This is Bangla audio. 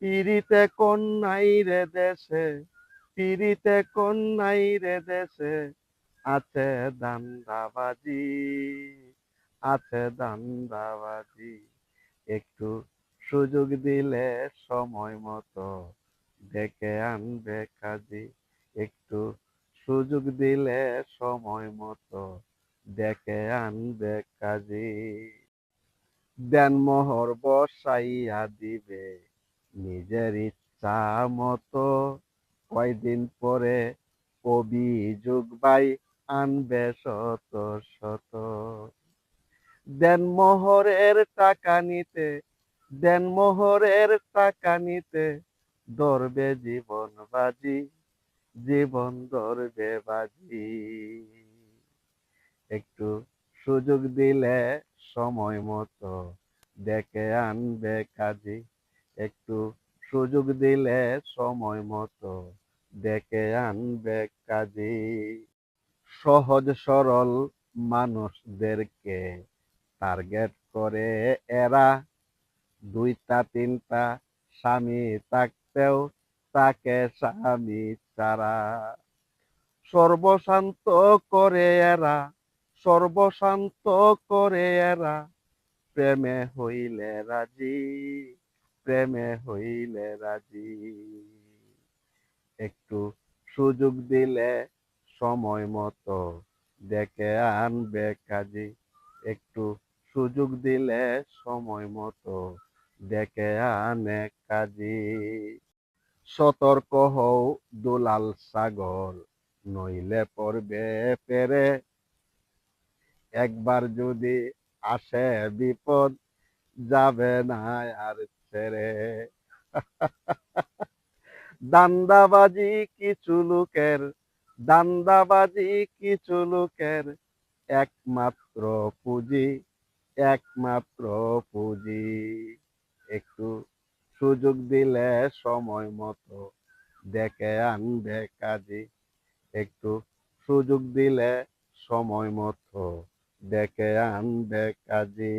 পিরিতে কোন নাই রে দেশে, পিরিতে কোন নাই রে দেশে, আছে দান্দাবাজি, আছে দান্দাবাজি। একটু সুযোগ দিলে সময় মতো ডেকে আনবে কাজী। একটু সুযোগ দিলে সময় মতো ডেকে আনবে কাজী। দেনমোহর বসাইয়া দিবে নিজের ইচ্ছা মতো, কয়দিন পরে অভিযোগ বাই আনবে শত শত। দেনমোহরের টাকা নিতে, দেনমোহরের টাকা নিতে ধরবে জীবন বাজি, জীবন ধরবে বাজি। একটু সুযোগ দিলে সময় মতো ডেকে আনবে কাজী। একটু সুযোগ দিলে সময় মতো ডেকে আনবে কাজী। সহজ সরল মানুষদেরকে টার্গেট করে এরা, দুইটা তিনটা স্বামী থাকতেও তাকে স্বামী ছাড়া। সর্বশান্ত করে এরা, সর্বশান্ত করে এরা, প্রেমে হইলে রাজি, প্রেমে হইলে রাজি। একটু সুযোগ দিলে সময় মতো ডেকে আনবে কাজী। একটু সুযোগ দিলে সময় মতো ডেকে আনে কাজী। সতর্ক হও দুলাল সাগর, নইলে পড়বে পেরে, একবার যদি আসে বিপদ যাবে না আর ছেড়ে। দান্দাবাজি কিছু লোকের, দান্দাবাজি কিছু লোকের একমাত্র পুঁজি, একমাত্র পুঁজি। একটু সুযোগ দিলে সময় মতো ডেকে আনবে কাজী। একটু সুযোগ দিলে সময় মতো ডেকে আনবে কাজী।